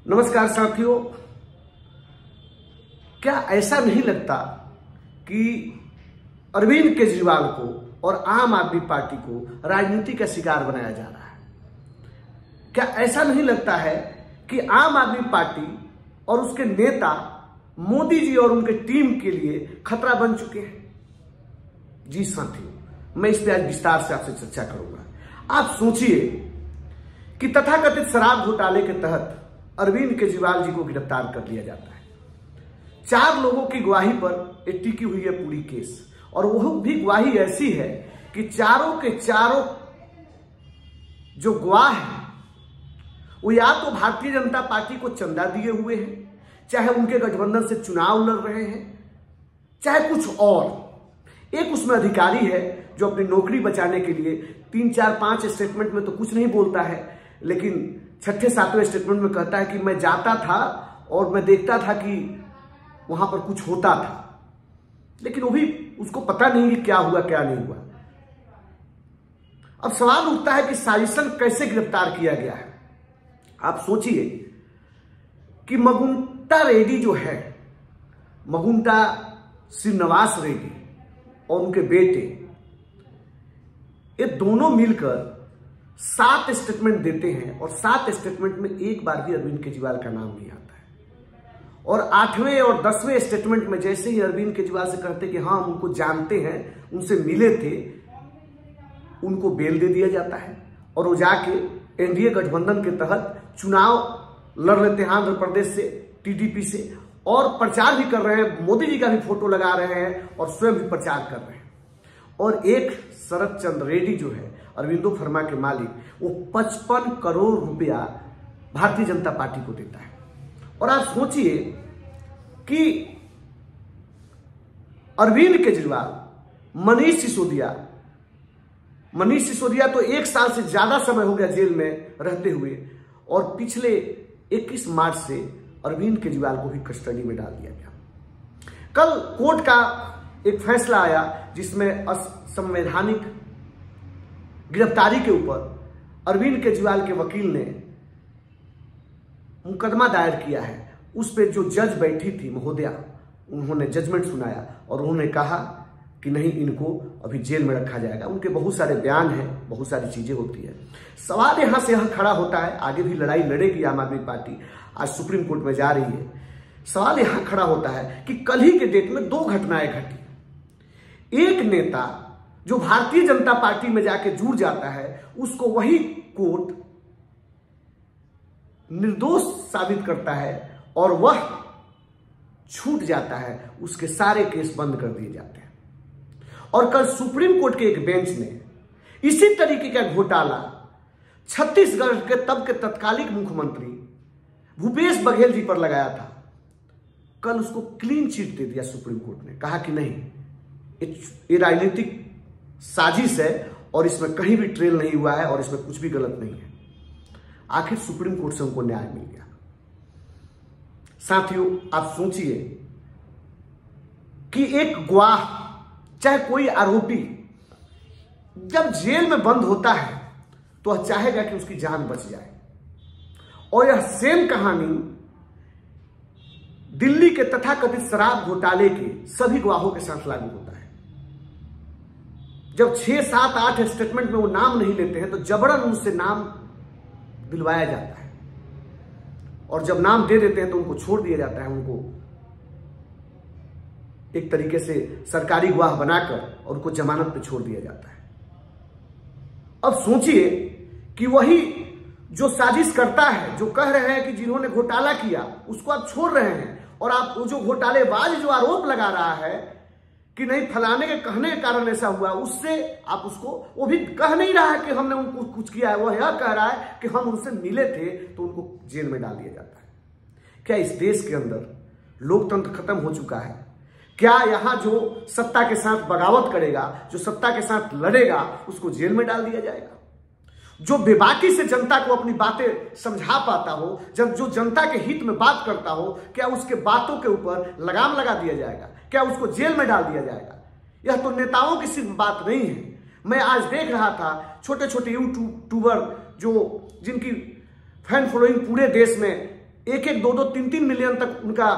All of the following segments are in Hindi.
नमस्कार साथियों, क्या ऐसा नहीं लगता कि अरविंद केजरीवाल को और आम आदमी पार्टी को राजनीति का शिकार बनाया जा रहा है? क्या ऐसा नहीं लगता है कि आम आदमी पार्टी और उसके नेता मोदी जी और उनके टीम के लिए खतरा बन चुके हैं? जी साथियों, मैं इस पे आज विस्तार से आपसे चर्चा करूंगा। आप सोचिए कि तथाकथित शराब घोटाले के तहत अरविंद केजरीवाल जी को गिरफ्तार कर लिया जाता है। 4 लोगों की गवाही पर एक टिकी हुई है पूरी केस, और वह भी गवाही ऐसी है कि चारों के चारों जो गवाह हैं वो या तो भारतीय जनता पार्टी को चंदा दिए हुए हैं, चाहे उनके गठबंधन से चुनाव लड़ रहे हैं, चाहे कुछ और। एक उसमें अधिकारी है जो अपनी नौकरी बचाने के लिए 3, 4, 5 स्टेटमेंट में तो कुछ नहीं बोलता है, लेकिन 6, 7वें स्टेटमेंट में कहता है कि मैं जाता था और मैं देखता था कि वहां पर कुछ होता था, लेकिन वो भी उसको पता नहीं कि क्या हुआ क्या नहीं हुआ। अब सवाल उठता है कि साजिशन कैसे गिरफ्तार किया गया है। आप सोचिए कि मगुंटा रेड्डी जो है, मगुंटा श्रीनिवास रेड्डी और उनके बेटे, ये दोनों मिलकर 7 स्टेटमेंट देते हैं और 7 स्टेटमेंट में एक बार भी अरविंद केजरीवाल का नाम नहीं आता है। और 8वें और 10वें स्टेटमेंट में जैसे ही अरविंद केजरीवाल से कहते कि हाँ हम उनको जानते हैं, उनसे मिले थे, उनको बेल दे दिया जाता है और वो जाके एनडीए गठबंधन के तहत चुनाव लड़ लेते हैं आंध्र प्रदेश से, टीडीपी से, और प्रचार भी कर रहे हैं। मोदी जी का भी फोटो लगा रहे हैं और स्वयं भी प्रचार कर रहे हैं। और एक शरद चंद्र रेड्डी जो है, अरविंदो फर्मा के मालिक, वो 55 करोड़ रुपया भारतीय जनता पार्टी को देता है। और आप सोचिए कि अरविंद केजरीवाल, मनीष सिसोदिया तो 1 साल से ज्यादा समय हो गया जेल में रहते हुए, और पिछले 21 मार्च से अरविंद केजरीवाल को भी कस्टडी में डाल दिया गया। कल कोर्ट का एक फैसला आया जिसमें असंवैधानिक गिरफ्तारी के ऊपर अरविंद केजरीवाल के वकील ने मुकदमा दायर किया है। उस पर जो जज बैठी थी महोदया, उन्होंने जजमेंट सुनाया और उन्होंने कहा कि नहीं, इनको अभी जेल में रखा जाएगा। उनके बहुत सारे बयान हैं, बहुत सारी चीजें होती है। सवाल यहां से खड़ा होता है, आगे भी लड़ाई लड़ेगी आम आदमी पार्टी, आज सुप्रीम कोर्ट में जा रही है। सवाल यहां खड़ा होता है कि कल ही के डेट में 2 घटनाएं घटी। एक नेता जो भारतीय जनता पार्टी में जाके जुड़ जाता है, उसको वही कोर्ट निर्दोष साबित करता है और वह छूट जाता है, उसके सारे केस बंद कर दिए जाते हैं। और कल सुप्रीम कोर्ट के एक बेंच ने इसी तरीके का घोटाला छत्तीसगढ़ के तब के तत्कालीन मुख्यमंत्री भूपेश बघेल जी पर लगाया था। कल उसको क्लीन चिट दे दिया सुप्रीम कोर्ट ने, कहा कि नहीं, ये राजनीतिक साजिश है और इसमें कहीं भी ट्रेल नहीं हुआ है और इसमें कुछ भी गलत नहीं है। आखिर सुप्रीम कोर्ट से हमको न्याय मिल गया। साथियों, आप सोचिए कि एक गवाह, चाहे कोई आरोपी, जब जेल में बंद होता है तो वह चाहेगा कि उसकी जान बच जाए। और यह सेम कहानी दिल्ली के तथाकथित शराब घोटाले के सभी गवाहों के साथ लागू होता है। जब 6, 7, 8 स्टेटमेंट में वो नाम नहीं लेते हैं तो जबरन उनसे नाम दिलवाया जाता है, और जब नाम दे देते हैं तो उनको छोड़ दिया जाता है, उनको एक तरीके से सरकारी गवाह बनाकर और उनको जमानत पे छोड़ दिया जाता है। अब सोचिए कि वही जो साजिश करता है, जो कह रहे हैं कि जिन्होंने घोटाला किया उसको आप छोड़ रहे हैं, और आप वो जो घोटालेबाज जो आरोप लगा रहा है कि नहीं फलाने के कहने के कारण ऐसा हुआ, उससे आप उसको, वो भी कह नहीं रहा है कि हमने उनको कुछ किया है, वो यह कह रहा है कि हम उनसे मिले थे, तो उनको जेल में डाल दिया जाता है। क्या इस देश के अंदर लोकतंत्र खत्म हो चुका है? क्या यहां जो सत्ता के साथ बगावत करेगा, जो सत्ता के साथ लड़ेगा, उसको जेल में डाल दिया जाएगा? जो बेबाकी से जनता को अपनी बातें समझा पाता हो, जब जो जनता के हित में बात करता हो, क्या उसके बातों के ऊपर लगाम लगा दिया जाएगा? क्या उसको जेल में डाल दिया जाएगा? यह तो नेताओं की सिर्फ बात नहीं है। मैं आज देख रहा था छोटे छोटे यूट्यूबर जो जिनकी फैन फॉलोइंग पूरे देश में 1-1, 2-2, 3-3 मिलियन तक उनका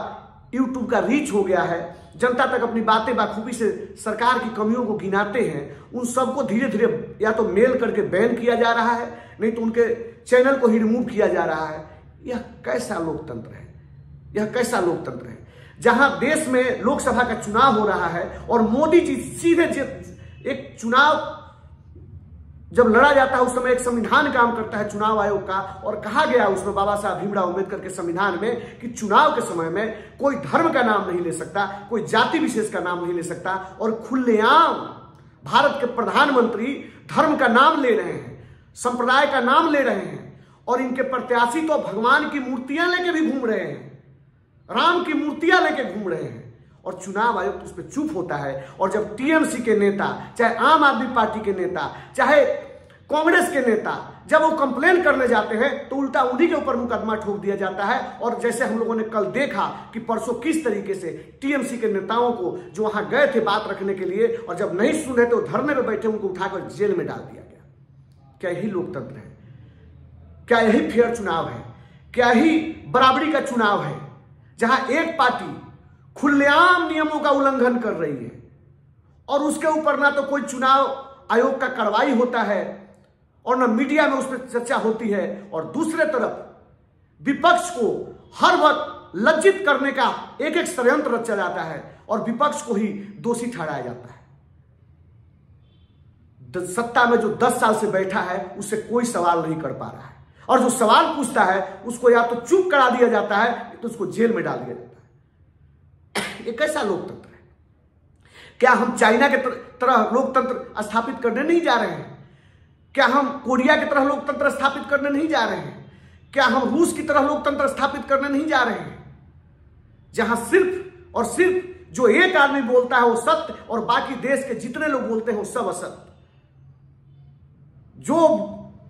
यूट्यूब का रीच हो गया है, जनता तक अपनी बातें बाखूबी से सरकार की कमियों को गिनाते हैं, उन सबको धीरे धीरे या तो मेल करके बैन किया जा रहा है, नहीं तो उनके चैनल को ही रिमूव किया जा रहा है। यह कैसा लोकतंत्र है? यह कैसा लोकतंत्र है जहां देश में लोकसभा का चुनाव हो रहा है और मोदी जी सीधे एक चुनाव जब लड़ा जाता है उस समय एक संविधान काम करता है चुनाव आयोग का, और कहा गया उसमें बाबा साहब भीमराव अम्बेडकर के संविधान में कि चुनाव के समय में कोई धर्म का नाम नहीं ले सकता, कोई जाति विशेष का नाम नहीं ले सकता, और खुलेआम भारत के प्रधानमंत्री धर्म का नाम ले रहे हैं, संप्रदाय का नाम ले रहे हैं, और इनके प्रत्याशी तो भगवान की मूर्तियां लेके भी घूम रहे हैं, राम की मूर्तियां लेके घूम रहे हैं, और चुनाव आयोग तो उस पर चुप होता है। और जब टीएमसी के नेता, चाहे आम आदमी पार्टी के नेता, चाहे कांग्रेस के नेता, जब वो कंप्लेन करने जाते हैं तो उल्टा उन्हीं के ऊपर मुकदमा ठोक दिया जाता है। और जैसे हम लोगों ने कल देखा कि परसों किस तरीके से टीएमसी के नेताओं को जो वहां गए थे बात रखने के लिए, और जब नहीं सुन रहे तो धरने में बैठे उनको उठाकर जेल में डाल दिया गया। क्या यही लोकतंत्र है? क्या यही फेयर चुनाव है? क्या यही बराबरी का चुनाव है जहां एक पार्टी खुलेआम नियमों का उल्लंघन कर रही है और उसके ऊपर ना तो कोई चुनाव आयोग का कार्रवाई होता है और ना मीडिया में उस पर चर्चा होती है, और दूसरे तरफ विपक्ष को हर वक्त लज्जित करने का एक एक षड्यंत्र रचा जाता है और विपक्ष को ही दोषी ठहराया जाता है। सत्ता में जो 10 साल से बैठा है उससे कोई सवाल नहीं कर पा रहा है, और जो सवाल पूछता है उसको या तो चुप करा दिया जाता है तो उसको जेल में डाल दिया जाता है। ये कैसा लोकतंत्र है? क्या हम चाइना के तरह लोकतंत्र स्थापित करने नहीं जा रहे हैं? क्या हम कोरिया की तरह लोकतंत्र स्थापित करने नहीं जा रहे हैं? क्या हम रूस की तरह लोकतंत्र स्थापित करने नहीं जा रहे हैं, जहां सिर्फ और सिर्फ जो एक आदमी बोलता है वो सत्य और बाकी देश के जितने लोग बोलते हैं वो सब असत्य? जो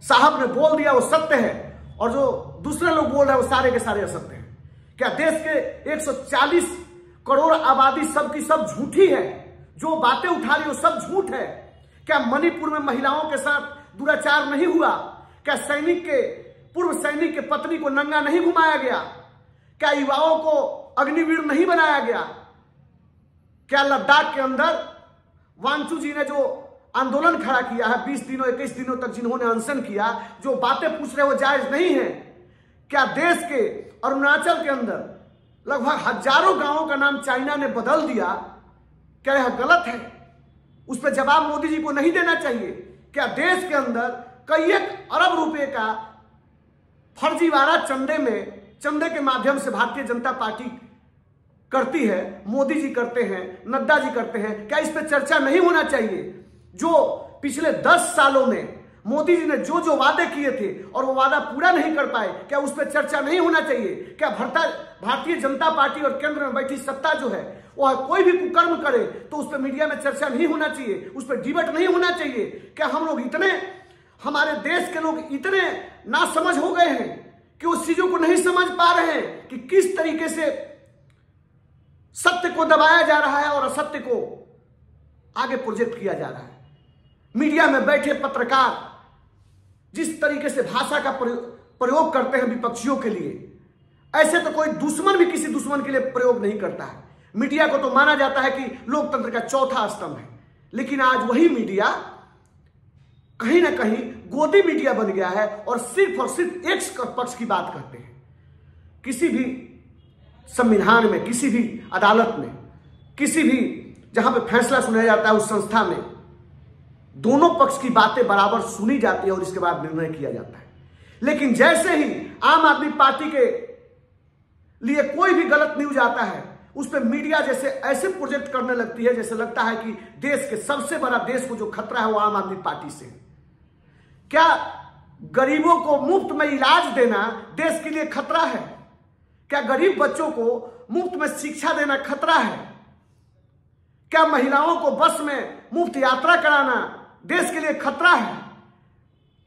साहब ने बोल दिया वो सत्य है और जो दूसरे लोग बोल रहे हैं वो सारे के सारे असत्य हैं। क्या देश के 140 करोड़ आबादी सब की सब झूठी है? जो बातें उठा रही हो सब झूठ है? क्या मणिपुर में महिलाओं के साथ दुराचार नहीं हुआ? क्या पूर्व सैनिक के पत्नी को नंगा नहीं घुमाया गया? क्या युवाओं को अग्निवीर नहीं बनाया गया? क्या लद्दाख के अंदर वांचू जी ने जो आंदोलन खड़ा किया है 20 दिनों 21 दिनों तक जिन्होंने अनशन किया, जो बातें पूछ रहे वो जायज नहीं है? क्या देश के अरुणाचल के अंदर लगभग हजारों गांवों का नाम चाइना ने बदल दिया? क्या यह गलत है? उस पर जवाब मोदी जी को नहीं देना चाहिए? क्या देश के अंदर कई अरब रुपए का फर्जीवाड़ा चंदे के माध्यम से भारतीय जनता पार्टी करती है, मोदी जी करते हैं, नड्डा जी करते हैं, क्या इस पर चर्चा नहीं होना चाहिए? जो पिछले 10 सालों में मोदी जी ने जो जो वादे किए थे और वो वादा पूरा नहीं कर पाए, क्या उस पर चर्चा नहीं होना चाहिए? क्या भारतीय जनता पार्टी और केंद्र में बैठी सत्ता जो है वह कोई भी कुकर्म करे तो उस पर मीडिया में चर्चा नहीं होना चाहिए, उस पर डिबेट नहीं होना चाहिए? क्या हम लोग हमारे देश के लोग इतने नासमझ हो गए हैं कि उस चीजों को नहीं समझ पा रहे हैं कि किस तरीके से सत्य को दबाया जा रहा है और असत्य को आगे प्रोजेक्ट किया जा रहा है? मीडिया में बैठे पत्रकार जिस तरीके से भाषा का प्रयोग करते हैं विपक्षियों के लिए, ऐसे तो कोई दुश्मन भी किसी दुश्मन के लिए प्रयोग नहीं करता है। मीडिया को तो माना जाता है कि लोकतंत्र का चौथा स्तंभ है, लेकिन आज वही मीडिया कहीं ना कहीं गोदी मीडिया बन गया है और सिर्फ एक पक्ष की बात करते हैं। किसी भी संविधान में, किसी भी अदालत में, किसी भी जहां पे फैसला सुनाया जाता है उस संस्था में दोनों पक्ष की बातें बराबर सुनी जाती है और इसके बाद निर्णय किया जाता है। लेकिन जैसे ही आम आदमी पार्टी के लिए कोई भी गलत न्यूज आता है उस पर मीडिया जैसे ऐसे प्रोजेक्ट करने लगती है जैसे लगता है कि देश के सबसे बड़ा देश को जो खतरा है वो आम आदमी पार्टी से है। क्या गरीबों को मुफ्त में इलाज देना देश के लिए खतरा है? क्या गरीब बच्चों को मुफ्त में शिक्षा देना खतरा है? क्या महिलाओं को बस में मुफ्त यात्रा कराना देश के लिए खतरा है?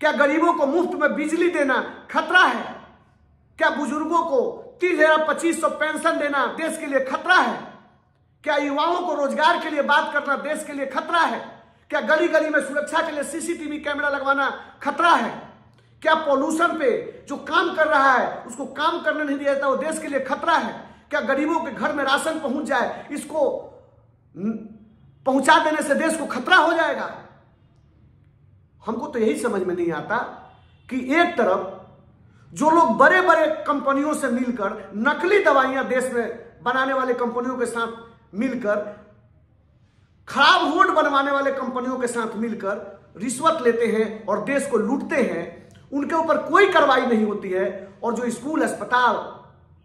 क्या गरीबों को मुफ्त में बिजली देना खतरा है? क्या बुजुर्गों को 30,000-2500 पेंशन देना देश के लिए खतरा है? क्या युवाओं को रोजगार के लिए बात करना देश के लिए खतरा है? क्या गली गली में सुरक्षा के लिए सीसीटीवी कैमरा लगवाना खतरा है? क्या पॉल्यूशन पे जो काम कर रहा है उसको काम करने नहीं दिया जाता, वो देश के लिए खतरा है? क्या गरीबों के घर में राशन पहुंच जाए, इसको पहुंचा देने से देश को खतरा हो जाएगा? हमको तो यही समझ में नहीं आता कि एक तरफ जो लोग बड़े बड़े कंपनियों से मिलकर नकली दवाइयां देश में बनाने वाले कंपनियों के साथ मिलकर, खराब रोड बनवाने वाले कंपनियों के साथ मिलकर रिश्वत लेते हैं और देश को लूटते हैं, उनके ऊपर कोई कार्रवाई नहीं होती है। और जो स्कूल अस्पताल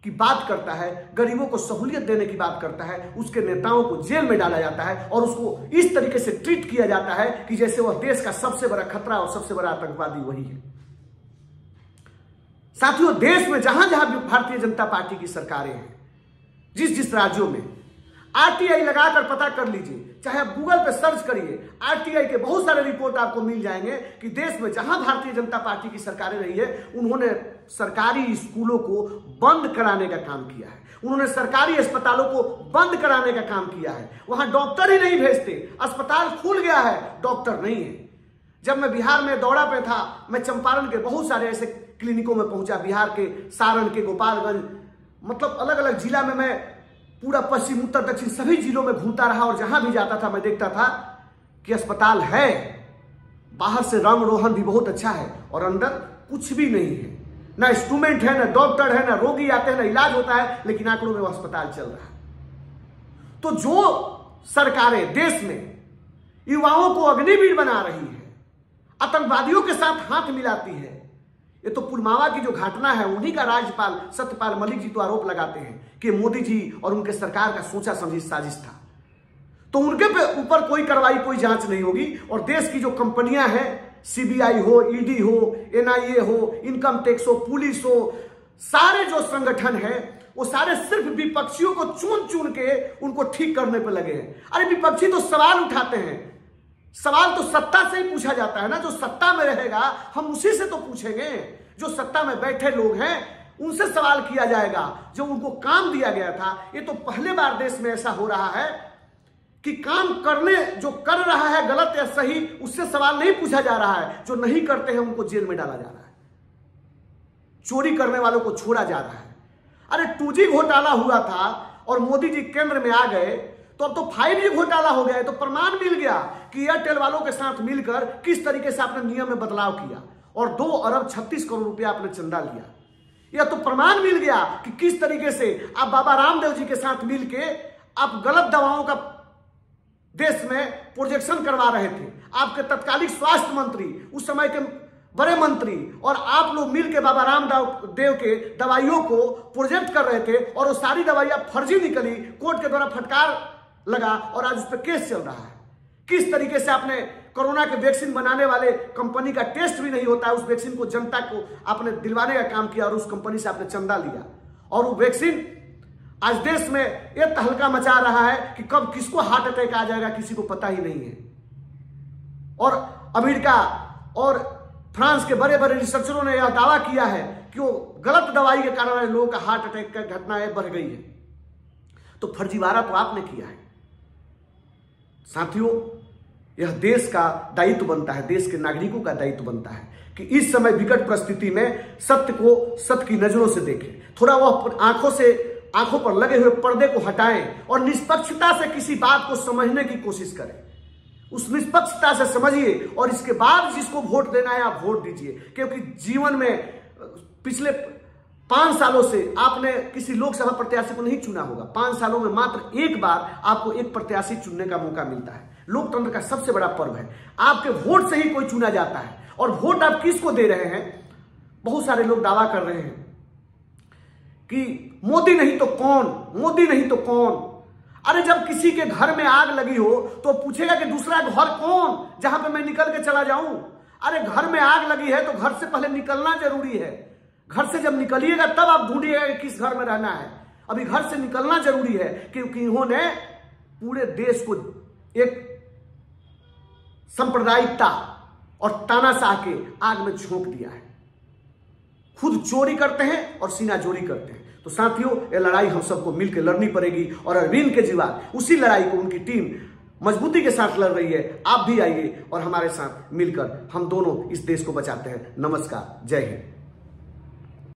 की बात करता है, गरीबों को सहूलियत देने की बात करता है, उसके नेताओं को जेल में डाला जाता है और उसको इस तरीके से ट्रीट किया जाता है कि जैसे वह देश का सबसे बड़ा खतरा और सबसे बड़ा आतंकवादी वही है। साथियों, देश में जहां जहां भी भारतीय जनता पार्टी की सरकारें हैं, जिस जिस राज्यों में, आरटीआई लगाकर पता कर लीजिए, चाहे आप गूगल पे सर्च करिए, आरटीआई के बहुत सारे रिपोर्ट आपको मिल जाएंगे कि देश में जहां भारतीय जनता पार्टी की सरकारें रही है, उन्होंने सरकारी स्कूलों को बंद कराने का काम किया है, उन्होंने सरकारी अस्पतालों को बंद कराने का काम किया है। वहां डॉक्टर ही नहीं भेजते, अस्पताल खुल गया है, डॉक्टर नहीं है। जब मैं बिहार में दौरा पे था, मैं चंपारण के बहुत सारे ऐसे क्लिनिकों में पहुंचा, बिहार के सारण के, गोपालगंज, मतलब अलग अलग जिला में मैं पूरा पश्चिम उत्तर दक्षिण सभी जिलों में घूमता रहा और जहां भी जाता था मैं देखता था कि अस्पताल है, बाहर से रंग रोहन भी बहुत अच्छा है और अंदर कुछ भी नहीं है, ना इंस्ट्रूमेंट है, ना डॉक्टर है, ना रोगी आते हैं, ना इलाज होता है, लेकिन आंकड़ों में वो अस्पताल चल रहा है। तो जो सरकारें देश में युवाओं को अग्निवीर बना रही है, आतंकवादियों के साथ हाथ मिलाती है, ये तो पुलवामा की जो घटना है, उन्हीं का राज्यपाल सत्यपाल मलिक जी तो आरोप लगाते हैं कि मोदी जी और उनके सरकार का सोचा समझी साजिश था। तो उनके ऊपर कोई कार्रवाई, कोई जांच नहीं होगी। और देश की जो कंपनियां हैं, सीबीआई हो, ईडी हो, एनआईए हो, इनकम टैक्स हो, पुलिस हो, सारे जो संगठन हैं, वो सारे सिर्फ विपक्षियों को चुन चुन के उनको ठीक करने पर लगे हैं। अरे विपक्षी तो सवाल उठाते हैं, सवाल तो सत्ता से ही पूछा जाता है ना, जो सत्ता में रहेगा हम उसी से तो पूछेंगे। जो सत्ता में बैठे लोग हैं उनसे सवाल किया जाएगा, जो उनको काम दिया गया था। ये तो पहले बार देश में ऐसा हो रहा है कि काम करने जो कर रहा है गलत या सही, उससे सवाल नहीं पूछा जा रहा है, जो नहीं करते हैं उनको जेल में डाला जा रहा है, चोरी करने वालों को छोड़ा जा रहा है। अरे 2G घोटाला हुआ था और मोदी जी केंद्र में आ गए, तो अब तो 5G घोटाला हो गया है। तो प्रमाण मिल गया कि एयरटेल वालों के साथ मिलकर किस तरीके से आपने नियम में बदलाव किया और 2 अरब 36 करोड़ रुपया आपने चंदा लिया। यह तो प्रमाण मिल गया कि किस तरीके से आप बाबा रामदेव जी के साथ मिलके आप गलत दवाओं का देश में प्रोजेक्शन करवा रहे थे। आपके तत्कालिक स्वास्थ्य मंत्री, उस समय के बड़े मंत्री और आप लोग मिलकर बाबा रामदेव के दवाइयों को प्रोजेक्ट कर रहे थे और वो सारी दवाइयां फर्जी निकली, कोर्ट के द्वारा फटकार लगा और आज उस पर केस चल रहा है। किस तरीके से आपने कोरोना के वैक्सीन बनाने वाले कंपनी का टेस्ट भी नहीं होता है, उस वैक्सीन को जनता को आपने दिलवाने का काम किया और उस कंपनी से आपने चंदा लिया और वो वैक्सीन आज देश में यह तहलका मचा रहा है कि कब किसको हार्ट अटैक आ जाएगा किसी को पता ही नहीं है। और अमेरिका और फ्रांस के बड़े बड़े रिसर्चरों ने यह दावा किया है कि वो गलत दवाई के कारण लोगों का हार्ट अटैक का घटनाएं बढ़ गई है। तो फर्जीवाड़ा तो आपने किया है। साथियों, यह देश का दायित्व बनता है, देश के नागरिकों का दायित्व बनता है कि इस समय विकट परिस्थिति में सत्य को सत्य की नजरों से देखें, थोड़ा वह आंखों पर लगे हुए पर्दे को हटाएं और निष्पक्षता से किसी बात को समझने की कोशिश करें। उस निष्पक्षता से समझिए और इसके बाद जिसको वोट देना है आप वोट दीजिए। क्योंकि जीवन में पिछले 5 सालों से आपने किसी लोकसभा प्रत्याशी को नहीं चुना होगा। 5 सालों में मात्र एक बार आपको एक प्रत्याशी चुनने का मौका मिलता है। लोकतंत्र का सबसे बड़ा पर्व है। आपके वोट से ही कोई चुना जाता है। और वोट आप किसको दे रहे हैं? बहुत सारे लोग दावा कर रहे हैं कि मोदी नहीं तो कौन, मोदी नहीं तो कौन। अरे जब किसी के घर में आग लगी हो तो पूछेगा कि दूसरा घर कौन जहां पे मैं निकल के चला जाऊं। अरे घर में आग लगी है तो घर से पहले निकलना जरूरी है। घर से जब निकलिएगा तब आप ढूंढिएगा कि किस घर में रहना है। अभी घर से निकलना जरूरी है क्योंकि इन्होंने पूरे देश को एक सांप्रदायिकता और तानाशाह के आग में झोंक दिया है। खुद चोरी करते हैं और सीना जोरी करते हैं। तो साथियों, ये लड़ाई हम सबको मिलकर लड़नी पड़ेगी और अरविंद केजरीवाल उसी लड़ाई को उनकी टीम मजबूती के साथ लड़ रही है। आप भी आइए और हमारे साथ मिलकर हम दोनों इस देश को बचाते हैं। नमस्कार, जय हिंद।